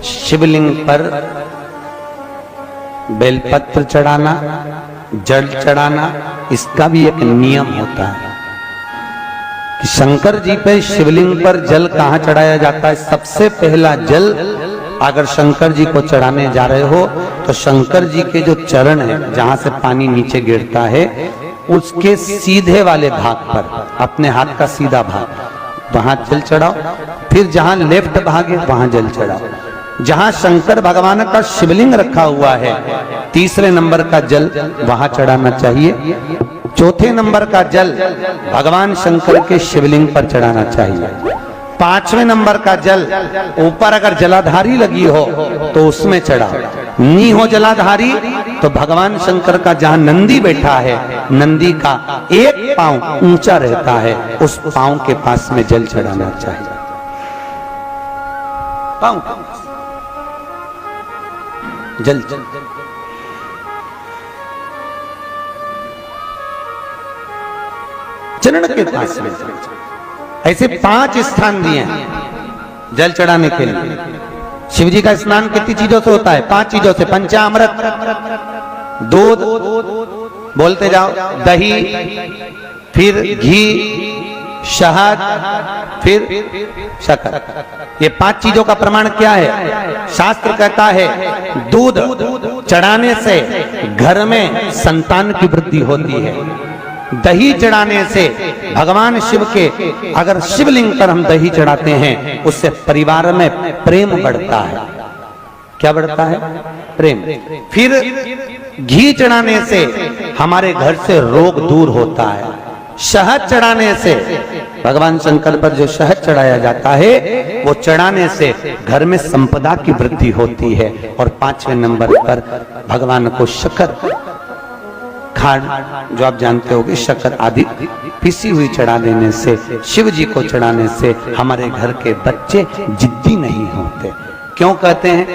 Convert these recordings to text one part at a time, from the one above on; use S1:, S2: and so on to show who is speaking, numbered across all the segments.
S1: शिवलिंग पर बेलपत्र चढ़ाना, जल चढ़ाना, इसका भी एक नियम होता है कि शंकर जी पे शिवलिंग पर जल कहाँ चढ़ाया जाता है। सबसे पहला जल अगर शंकर जी को चढ़ाने जा रहे हो तो शंकर जी के जो चरण है, जहां से पानी नीचे गिरता है, उसके सीधे वाले भाग पर, अपने हाथ का सीधा भाग, वहां जल चढ़ाओ। फिर जहां लेफ्ट भाग है वहां जल चढ़ाओ। जहां शंकर भगवान का शिवलिंग रखा हुआ है, तीसरे नंबर का जल वहां चढ़ाना चाहिए। चौथे नंबर का जल भगवान शंकर के शिवलिंग पर चढ़ाना चाहिए। पांचवें नंबर का जल ऊपर अगर जलाधारी लगी हो तो उसमें चढ़ाओ। नी हो जलाधारी तो भगवान शंकर का जहां नंदी बैठा है, नंदी का एक पांव ऊंचा रहता है, उस पांव के पास में जल चढ़ाना चाहिए। पांव जल चरण के पास में। ऐसे 5 स्थान दिए हैं जल चढ़ाने के लिए। शिव जी का स्नान कितनी चीजों से होता है? 5 चीजों से। पंचामृत, दूध, बोलते जाओ, दही, फिर घी, शहद, फिर शक्कर। ये 5 चीजों का प्रमाण क्या है? शास्त्र कहता है दूध चढ़ाने से घर में संतान की वृद्धि होती है। दही चढ़ाने से भगवान शिव के, अगर शिवलिंग पर हम दही चढ़ाते हैं, उससे परिवार में प्रेम बढ़ता है। क्या बढ़ता है? प्रेम। फिर घी चढ़ाने से हमारे घर से रोग दूर होता है। शहद चढ़ाने से, भगवान शंकर पर जो शहद चढ़ाया जाता है, वो चढ़ाने से घर में संपदा की वृद्धि होती है। और 5वें नंबर पर भगवान को शक्कर, खांड, जो आप जानते होंगे, शक्कर आदि पिसी हुई चढ़ा देने से, शिव जी को चढ़ाने से हमारे घर के बच्चे जिद्दी नहीं होते। क्यों कहते हैं?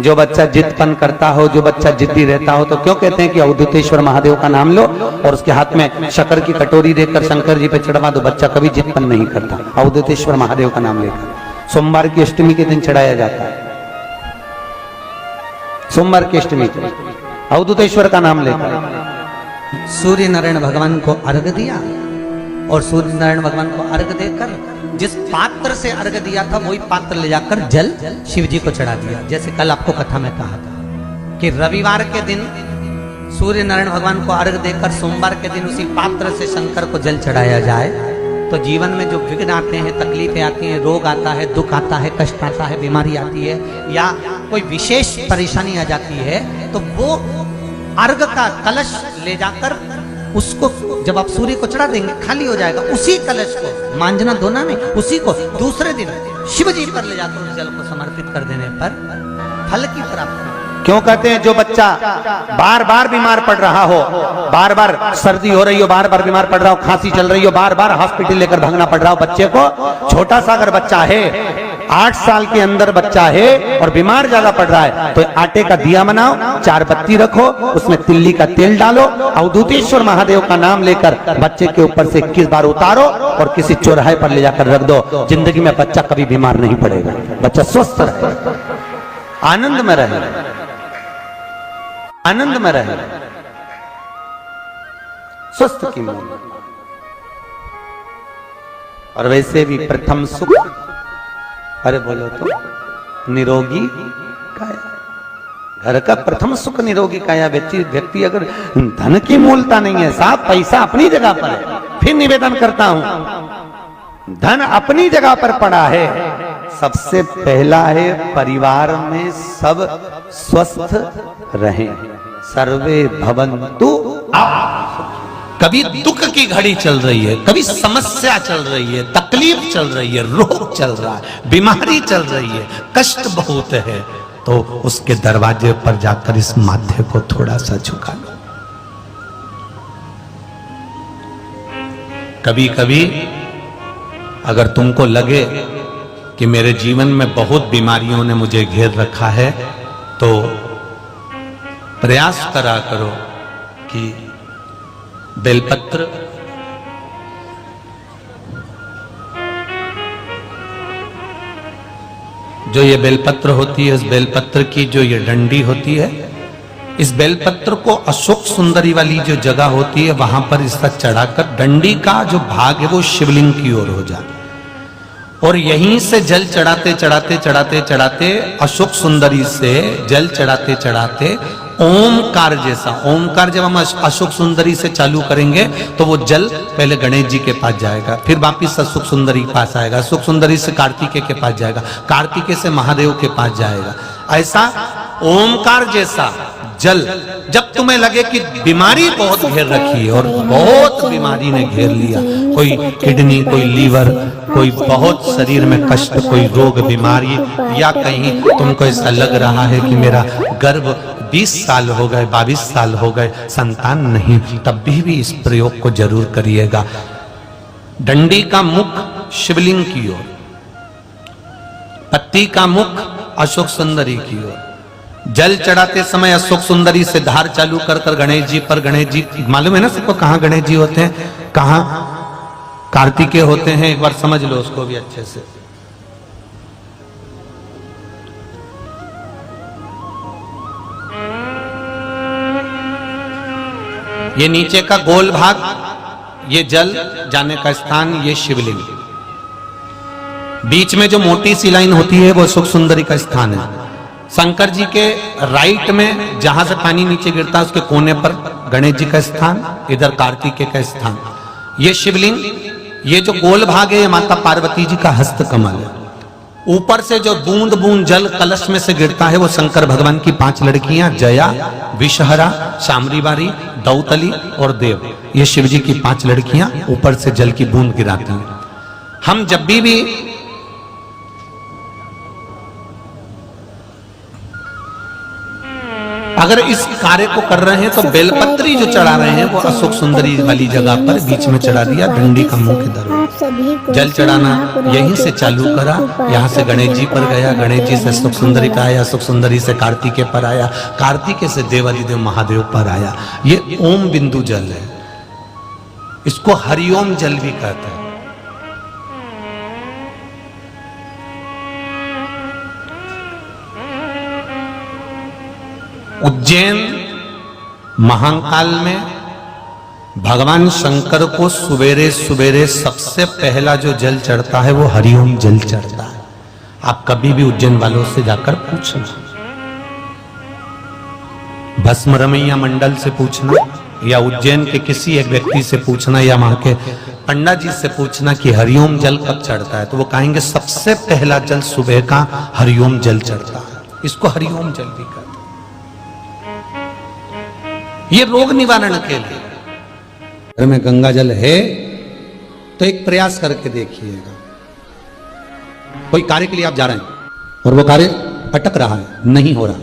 S1: जो बच्चा जिद्दपन करता हो, जो बच्चा जिद्दी रहता हो, तो क्यों कहते हैं कि अवधूतेश्वर महादेव का नाम लो और उसके हाथ में शक्कर की कटोरी देकर शंकर जी पे चढ़वा दो, बच्चा कभी जिद्दपन नहीं करता। अवधूतेश्वर महादेव का नाम लेकर सोमवार की अष्टमी के दिन चढ़ाया जाता है। सोमवार की अष्टमी को अवधूतेश्वर का नाम लेकर सूर्य नारायण भगवान को अर्घ दिया, और सूर्य नारायण भगवान को अर्घ देकर जिस पात्र से अर्घ दिया था वही पात्र ले जाकर जल शिव जी को चढ़ा दिया। जैसे कल आपको कथा में कहा था कि रविवार के दिन सूर्य नारायण भगवान को अर्घ देकर सोमवार के दिन उसी पात्र से शंकर को जल चढ़ाया जाए तो जीवन में जो विघ्न आते हैं, तकलीफें आती हैं, रोग आता है, दुख आता है, कष्ट आता है, बीमारी आती है, या कोई विशेष परेशानी आ जाती है, तो वो अर्घ का कलश ले जाकर उसको जब आप सूर्य को चढ़ा देंगे खाली हो जाएगा। उसी कलश को मांझना धोना नहीं, उसी को दूसरे दिन शिव जी पर ले जाकर उस जल को समर्पित कर देने पर फल की प्राप्ति। क्यों कहते हैं जो बच्चा बार बार बीमार पड़ रहा हो, बार बार सर्दी हो रही हो, बार बार बीमार पड़ रहा हो, खांसी चल रही हो, बार बार हॉस्पिटल लेकर भागना पड़ रहा हो बच्चे को, छोटा सा अगर बच्चा है, 8 साल के अंदर बच्चा है और बीमार ज्यादा पड़ रहा है, तो आटे का दिया बनाओ, 4 बत्ती रखो, उसमें तिल्ली का तेल डालो, अवधूतेश्वर महादेव का नाम लेकर बच्चे के ऊपर से 21 बार उतारो और किसी चौराहे पर ले जाकर रख दो। जिंदगी में बच्चा कभी बीमार नहीं पड़ेगा, बच्चा स्वस्थ रहे, आनंद में रहे, आनंद में रहे, स्वस्थ की मूल। और वैसे भी प्रथम सुख, अरे बोलो तो, निरोगी काया। घर का प्रथम सुख निरोगी काया। व्यक्ति अगर धन की मूलता नहीं है, साफ पैसा अपनी जगह पर है, फिर निवेदन करता हूं, धन अपनी जगह पर पड़ा है, सबसे पहला है परिवार में सब स्वस्थ रहें, सर्वे भवन्तु। कभी दुख की घड़ी चल रही है, कभी समस्या चल रही है, तकलीफ चल रही है, रोग चल रहा है, बीमारी चल रही है, कष्ट बहुत है, तो उसके दरवाजे पर जाकर इस माथे को थोड़ा सा झुका लो। कभी कभी अगर तुमको लगे कि मेरे जीवन में बहुत बीमारियों ने मुझे घेर रखा है, तो प्रयास करा करो कि बेलपत्र, जो ये बेलपत्र होती है, इस बेलपत्र की जो ये डंडी होती है, इस बेलपत्र को अशोक सुंदरी वाली जो जगह होती है वहां पर इसका चढ़ाकर डंडी का जो भाग है वो शिवलिंग की ओर हो जाए और यहीं से जल चढ़ाते चढ़ाते चढ़ाते चढ़ाते अशोक सुंदरी से जल चढ़ाते चढ़ाते ओमकार जैसा, ओमकार जब हम अशोक सुंदरी से चालू करेंगे तो वो जल पहले गणेश जी के पास जाएगा, फिर वापिस अशोक सुंदरी के पास आएगा, अशोक सुंदरी से कार्तिकेय के पास जाएगा, कार्तिकेय से महादेव के पास जाएगा। ऐसा ओमकार जैसा जल जब तुम्हें लगे कि बीमारी बहुत घेर रखी है और बहुत बीमारी ने घेर लिया, कोई किडनी, कोई लीवर, कोई बहुत शरीर में कष्ट, कोई रोग बीमारी, या कहीं तुमको ऐसा लग रहा है कि मेरा गर्भ 20 साल हो गए, 22 साल हो गए, संतान नहीं, तब भी इस प्रयोग को जरूर करिएगा। डंडी का मुख शिवलिंग की ओर, पत्ती का मुख अशोक सुंदरी की ओर। जल चढ़ाते समय अशोक सुंदरी से धार चालू कर कर गणेश जी पर, गणेश जी मालूम है ना सबको कहां गणेश जी होते हैं, कहां कार्तिकेय होते हैं, एक बार समझ लो उसको भी अच्छे से। ये नीचे का गोल भाग, ये जल जाने का स्थान, ये शिवलिंग। बीच में जो मोटी सी लाइन होती है वो अशोक सुंदरी का स्थान है। शंकर जी के राइट में जहां से पानी नीचे गिरता है उसके कोने पर गणेश जी का स्थान, इधर कार्तिकेय का स्थान। ये शिवलिंग, ये जो गोल भाग है ये माता पार्वती जी का हस्त कमल है। ऊपर से जो बूंद बूंद जल कलश में से गिरता है वो शंकर भगवान की 5 लड़कियां, जया, विषहरा, शामरीवारी, दौतली और देव, ये शिव जी की 5 लड़कियां ऊपर से जल की बूंद गिराती हैं। हम जब भी अगर इस कार्य को कर रहे हैं तो बेलपत्री जो चढ़ा रहे हैं वो अशोक सुंदरी वाली जगह पर बीच में चढ़ा दिया, डंडी का मुख इधर। जल चढ़ाना यहीं से चालू करा, यहाँ से गणेश जी पर गया, गणेश जी से अशोक सुंदरी का आया, अशोक सुंदरी से कार्तिकेय पर आया, कार्तिकेय से देवादिदेव महादेव पर आया। ये ओम बिंदु जल है, इसको हरिओम जल भी कहते हैं। उज्जैन महाकाल में भगवान शंकर को सवेरे सवेरे सबसे पहला जो जल चढ़ता है वो हरिओम जल चढ़ता है। आप कभी भी उज्जैन वालों से जाकर पूछना, भस्म रमैया मंडल से पूछना या उज्जैन के किसी एक व्यक्ति से पूछना या वहां के पंडा जी से पूछना कि हरिओम जल कब चढ़ता है, तो वो कहेंगे सबसे पहला जल सुबह का हरिओम जल चढ़ता है। इसको हरिओम जल भी कहते हैं। ये रोग निवारण के लिए घर में गंगा जल है तो एक प्रयास करके देखिएगा। कोई कार्य के लिए आप जा रहे हैं और वो कार्य अटक रहा है, नहीं हो रहा,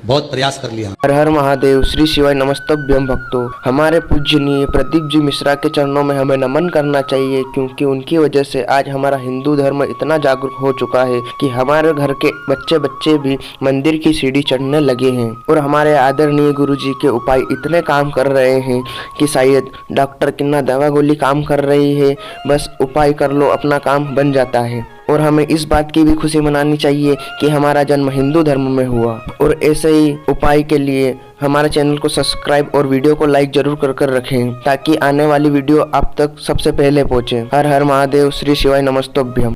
S1: बहुत प्रयास कर लिया।
S2: हर हर महादेव, श्री शिवाय नमस्तभ्यम भक्तों। हमारे पूजनीय प्रदीप जी मिश्रा के चरणों में हमें नमन करना चाहिए, क्योंकि उनकी वजह से आज हमारा हिंदू धर्म इतना जागरूक हो चुका है कि हमारे घर के बच्चे भी मंदिर की सीढ़ी चढ़ने लगे हैं। और हमारे आदरणीय गुरु जी के उपाय इतने काम कर रहे हैं कि शायद डॉक्टर की ना दवा गोली काम कर रही है, बस उपाय कर लो अपना काम बन जाता है। और हमें इस बात की भी खुशी मनानी चाहिए कि हमारा जन्म हिंदू धर्म में हुआ। और ऐसे ही उपाय के लिए हमारे चैनल को सब्सक्राइब और वीडियो को लाइक जरूर कर रखें, ताकि आने वाली वीडियो आप तक सबसे पहले पहुंचे। हर हर महादेव, श्री शिवाय नमस्तभ्यम।